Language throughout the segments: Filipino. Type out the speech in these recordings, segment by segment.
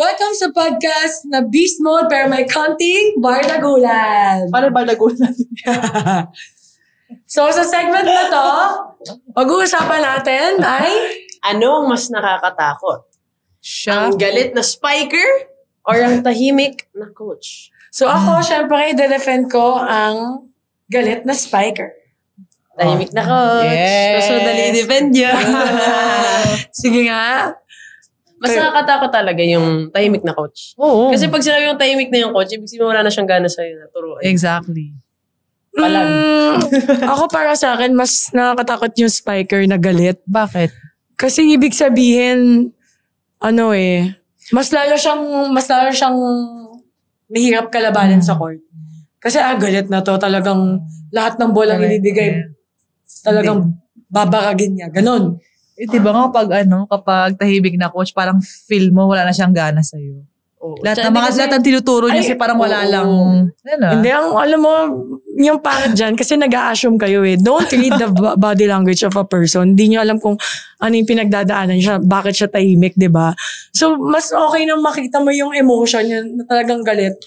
Welcome sa podcast na Beast Mode pero may konting bardagulan. Paano bardagulan? So sa segment na to, pag-uusapan natin ay... Ano ang mas nakakatakot? Siya? Ang galit na spiker or ang tahimik na coach? So ako, syempre, i-defend ko ang galit na spiker. Tahimik na coach. Yes. So, dali i-defend yun. Sige nga. Mas nakakatakot talaga yung tahimik na coach. Oo. Kasi pag sinabi yung tahimik na yung coach, ibig sabihin wala na siyang gana sa'yo na turuan. Exactly. Ako para sa akin, mas nakakatakot yung spiker na galit. Bakit? Kasi ibig sabihin, mas lalo siyang mahirap kalabanin sa court. Kasi galit na to, talagang lahat ng bolang inibigay, talagang babaragin niya. Ganon. Diba nga kapag tahimik na coach, parang feel mo wala na siyang gana sa'yo. Oo. Lahat ng tinuturo niya kasi parang wala lang. Hindi, alam mo, yung parang dyan, kasi nag-a-assume kayo Don't read the body language of a person. Hindi nyo alam kung ano yung pinagdadaanan siya, bakit siya tahimik, diba? So, mas okay na makita mo yung emotion niya na talagang galit.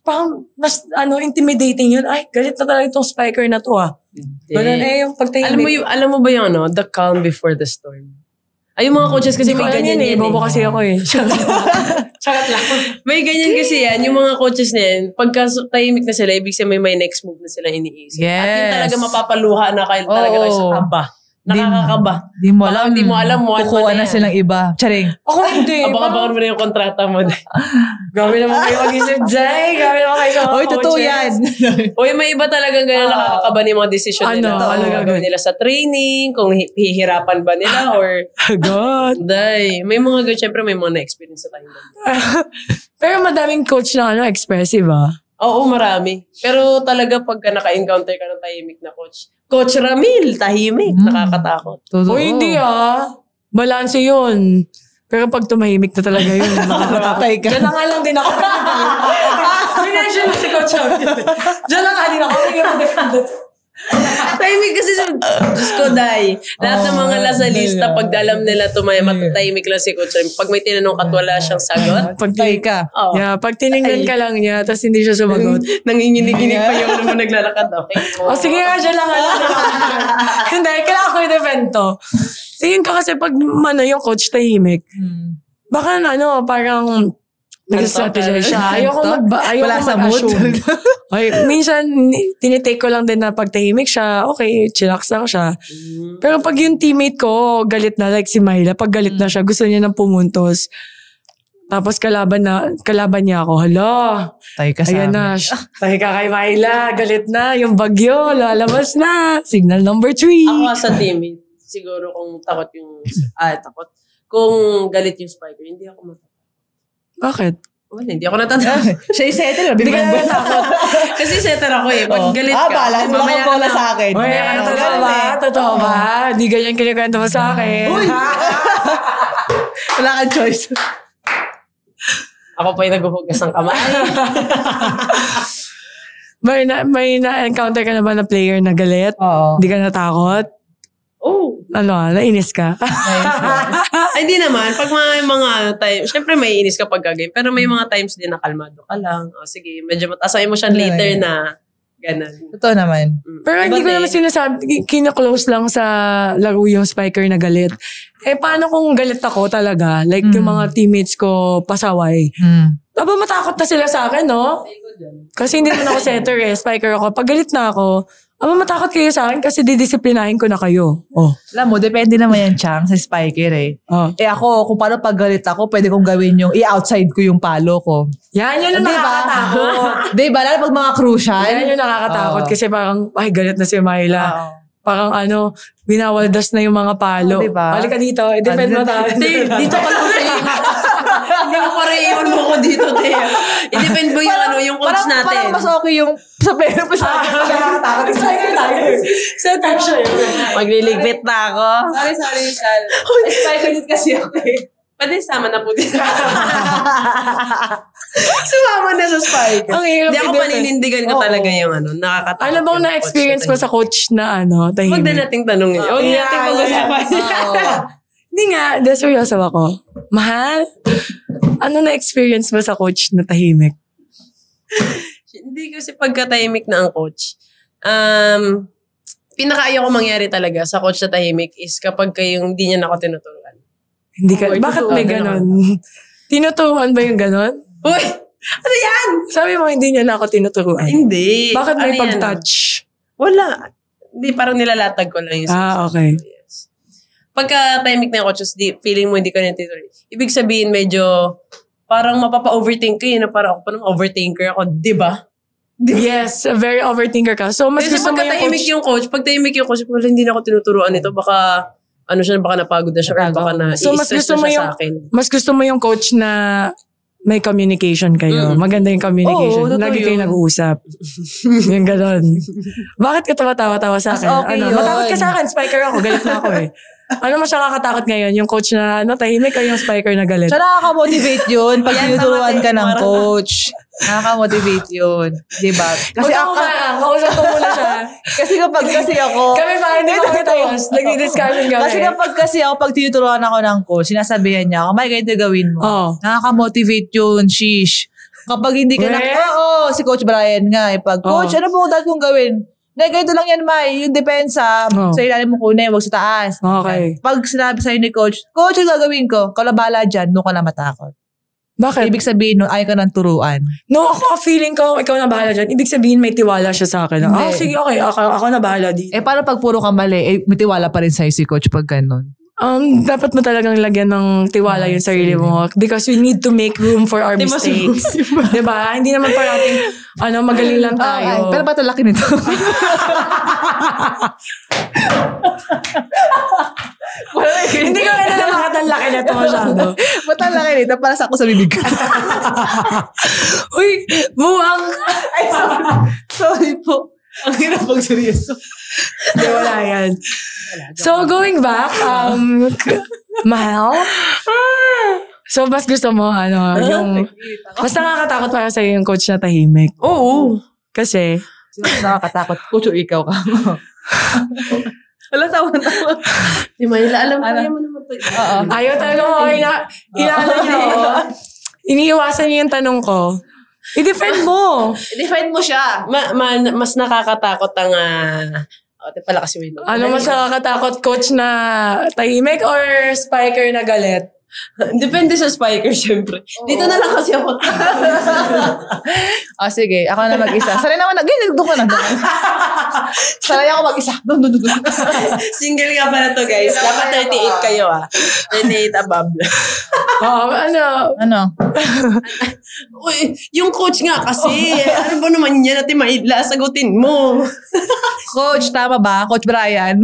Parang mas intimidating yun. Ay, galit na talaga itong spiker na to Ganun yung pagtahimik. Alam mo ba yung the calm before the storm? Ay, yung mga coaches kasi may ganyan yan. Bobo kasi ako Charot lang. May ganyan kasi yan. Yung mga coaches na yan, pagka tahimik na sila, ibig sabihin may next move na sila iniisip. Yes. At yun talaga mapapaluha na kayo talaga kayo sa kaba. Nakakakaba. Di mo alam. Hindi mo alam. Kukuha na silang iba. Charing. Ako hindi. Abang-abangan mo na yung kontrata mo. Gabi naman kayo mag-isip, Jay. Gabi naman kayo sa mga Oy, totoo yan. Uy, may iba talagang ganyan nakakakaba ng mga decision nila. Ano gagawin nila sa training, kung hihirapan ba nila or... God. Day. May mga syempre may mga na-experience sa tayo. Pero madaming coach na expressive Oo, marami. Pero talaga pagka naka-encounter ka ng tahimik na coach, Coach Ramil, tahimik, nakakatakot. O hindi balanse yun. Pero pag tumahimik na talaga yun, nakakatakot. Diyan na nga lang din ako. Sinensyon mo si Coach Ramil. Diyan na nga din ako. Sige mo defended. Tahimik kasi, Diyos ko, Day. Lahat ng mga lasalista, pag alam nila matahimik lang si Coach Ramil. Pag may tinanong ka, wala siyang sagot. Pag ka. Pag tiningnan ka lang niya, tapos hindi siya sumagot. Nanginginig-inig pa yung naman naglalakad. Okay. Sige nga, dyan lang. Hindi, kailangan ko i-defend to. Tingin ko kasi pag yung coach tahimik, baka parang nag-strategize siya. Ayoko mag-assume. Minsan, tinitake ko lang din na pag tahimik siya, okay, chillax lang siya. Pero pag yung teammate ko, galit na, like si Myla, pag galit na siya, gusto niya ng pumuntos. Tapos kalaban niya ako. Hala. Tayo ka sa ayan na. Tayo ka kay Myla. Galit na. Yung bagyo. Lalabas na. Signal number 3. Ako sa teammate, siguro kung takot. Kung galit yung spiker, hindi ako matakot. Bakit? Wala, hindi ako natatakot. Siya yung setter. Hindi ka natatakot. Kasi setter ako Pag galit ka. Balas. Wala kang bola sa akin. Totoo ba? Hindi ganyan kinikwento mo sa akin. Wala kang choice. Ako pa yung naghuhugas ng kamay. May na-encounter ka na ba na player na galit? Oo. Hindi ka natakot? Oh. Nainis ka? Ay, hindi naman. Pag mga time, syempre may inis ka pag game, pero may mga times din na kalmado ka lang. Sige, medyo mataas ang emotion later na ganun. Totoo naman. Pero hindi ko naman sinasabi, kina-close lang sa laro yung spiker na galit. Paano kung galit ako talaga? Like yung mga teammates ko pasaway. Aba, matakot na sila sa akin, no? Kasi hindi naman ako setter spiker ako. Pag galit na ako, matakot kayo sa akin kasi didisiplinahin ko na kayo. Alam mo, depende naman yan, Chang, sa spiker ako, kung paano pag galit ako, pwede kong gawin yung i-outside ko yung palo ko. Yan yung nakakatakot. Diba? Lalo pag mga crucial. Yan yung nakakatakot kasi parang, galit na si Myla. Parang binawaldas na yung mga palo. Diba? Halika dito, i-defend mo tayo. Dito ka lang, hindi mo pa rin iwan mo ko dito, Teo. I-defend mo yung coach natin. Parang mas okay yung sa player pa sa akin. Nakakatakot. Spiker tayo. Setter siya yun. Magliligpit na ako. Sorry, Shal. Spiker din kasi ako Pwede sama na po dito. Sumama na sa spiker. Hindi ako paninindigan ko talaga yung nakakatakot. Ano bang na-experience mo sa coach na tahimik? Huwag na nating tanongin. Huwag na nating pag-usapan. Hindi Hindi nga, seryoso ako. Mahal, ano na-experience mo sa coach na tahimik? Hindi kasi pagka-tahimik na ang coach. Pinakaayaw ko mangyari talaga sa coach na tahimik is kapag kayong hindi niya na ako tinuturuan. Hindi ka, bakit may ganon? Tinuturuan ba yung ganon? Uy! Ano yan? Sabi mo, hindi niya na ako tinuturuan. Hindi. Bakit may Ano yan? pag-touch? Wala. Hindi, parang nilalatag ko lang yung Okay. Yes. Pagka tahimik na yung coach, feeling mo hindi ka na tinuturuan. Ibig sabihin, medyo parang mapapa-overthink ka yun na parang ako pa naman overthinker ako, di ba? Yes, a very overthinker ka. So, mas Kasi gusto mo pagka yung tahimik coach. yung coach, pag tahimik yung coach, wala, hindi na ako tinuturuan ito, baka napagod na siya or baka So, mas i-stress gusto na mo siya yung, sa akin. mas gusto mo yung coach na may communication kayo. Maganda yung communication. Oo, totoo Lagi kayo yun. nag-uusap. Yung gano'n. Bakit ka tumatawa-tawa sa akin? okay yun. Matakot ka sa akin. Spiker ako. Galit na ako eh. Ano mas nakakatakot ngayon? Yung coach na tahimik o yung spiker na galit? So, nakaka-motivate yun pag tinuturuan ka ng coach. Nakaka-motivate yun. Diba? Kasi ako, kausap ko muna siya. kasi ako, Kami pa, hindi ko matayos. Nag-discussion kami. kasi ako, pag tinuturuan ako ng coach, sinasabihan niya ako, may ganito gawin mo. Oo. Nakaka-motivate yun, sheesh. Kapag hindi ka si Coach Brian nga, pag, Coach, ano po dapat kong gawin? Ganito lang yan, May. Yung depensa, sa ilalim mo kunin, wag sa taas. Okay. Pag sinabi sa'yo ni Coach, Coach, ang gagawin ko? Kalabala dyan, doon ka na matakot. Bakit? Ibig sabihin, ayaw ka ng turuan. No, ako feeling ko, ikaw na bahala dyan. Ibig sabihin, may tiwala siya sa akin. Hindi. Sige, okay. Ako na bahala dito. Paano pag puro ka mali, may tiwala pa rin sa'yo si Coach pag ganun? Dapat mo talagang lagyan ng tiwala yung sarili mo. Because we need to make room for our mistakes. Diba? Hindi naman parating, magaling lang tayo. Pero ba't ang laki nito? Hindi ko kaya bakit ang laki na ito masyado. Ba't ang laki nito? Para sa ako sa bibig ko. Uy, buwang. Ay, sorry po. Ang hirap pag seryoso. Hindi, wala yan. So, going back, Mahal? So, mas gusto mo, yung, mas nakakatakot para sa'yo yung coach na tahimik. Oo. Kasi, Nakakatakot. Coach, o ikaw ka. Wala, tawa. Di Mayla, alam ko yan mo naman to. ayaw talaga mo, inaano niyo ako. Iniiwasan niyo yung tanong ko. I-defend mo. Defend mo siya. Mas nakakatakot ang... pala kasi wait. Ano mas nakakatakot, coach na tahimik or spiker na galit? Depende sa spiker, syempre. Dito na lang kasi ako. Sige. Ako na mag-isa. Sanay naman. Doon ka na. Sanay ako mag-isa. Doon. Single nga pala to, guys. Dapat 38 kayo, 38 above. Ano? Uy, yung coach nga kasi. Ano ba naman yan? Ate Maidla, sagutin mo. Coach, tama ba? Coach Brian.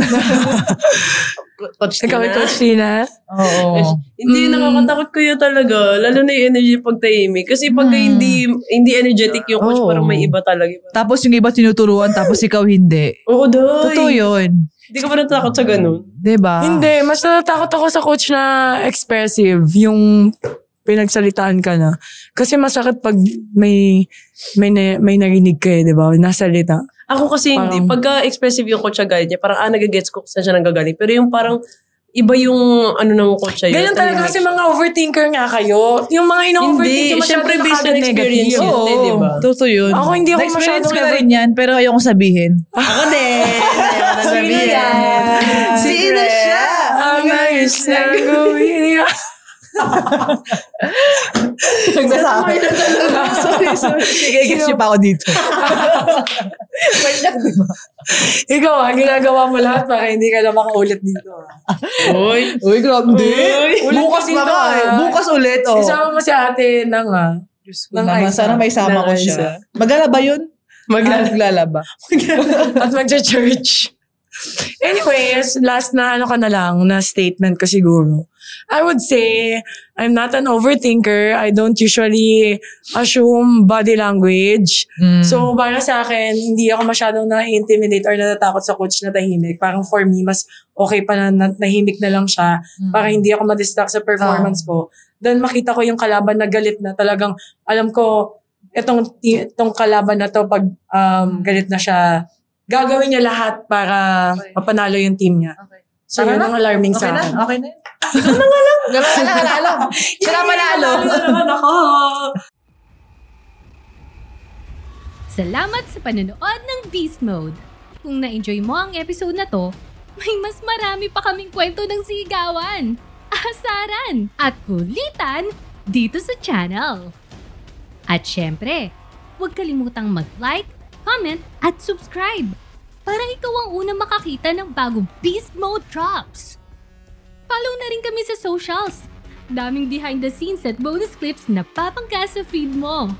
Coach Ikaw ay Tina. Coach Tina? Oo. Hindi, nakakatakot ko yun talaga. Lalo na yung energy pag tahimik. Kasi pag hindi energetic yung coach, parang may iba talaga. Tapos yung iba tinuturuan, tapos ikaw hindi. Oo, doy. Totoo yun. Hindi ka ba natakot sa ganun? Diba? Hindi, mas natatakot ako sa coach na expressive, yung pinagsalitaan ka na. Kasi masakit pag may narinig ka di ba? Nasalita. Ako kasi hindi. Pagka expressive yung coach agad niya, parang nagagets ko kung saan siya nanggagaling. Pero yung parang iba yung ng coach siya. Ganyan talaga kasi mga overthinker nga kayo. Yung mga ino-overthink yung masyado syempre based on experience yun. Oo, Diba? totoo yun. Ako hindi ako Na-experience masyadong ko na rin yan, pero ayoko sabihin. Ako din. Sino yan? Sino siya? Ang nais na gawin. Nagsasabi. Sorry. Sige, guess you pa ako dito. Ikaw ginagawa mo lahat para hindi ka na makaulit dito. Uy, grabe. Bukas dito, na Bukas ulit, oh. Isama mo si ate ng Sana may sama ko siya. Maglalaba yun? Maglalaba. At magcha-church. Anyways, last na na statement ko siguro. I would say, I'm not an overthinker. I don't usually assume body language. So, para sa akin, hindi ako masyadong na-intimidate or natatakot sa coach na tahimik. Parang for me, mas okay pa na nahimik na lang siya para hindi ako ma-distract sa performance ko. Then, makita ko yung kalaban na galit na talagang, alam ko, itong kalaban na to, pag galit na siya, gagawin niya lahat para mapanalo yung team niya. So, yun ang alarming sa akin. Okay na yun. Ganun ka lang, alam. Sila manalo. naman ako. Salamat sa panonood ng Beast Mode. Kung na-enjoy mo ang episode na to, may mas marami pa kaming kwento ng sigawan, asaran, at kulitan dito sa channel. At syempre, huwag kalimutang mag-like, comment, at subscribe para ikaw ang unang makakita ng bagong Beast Mode drops. Follow na rin kami sa socials. Daming behind the scenes at bonus clips na papangka sa feed mo.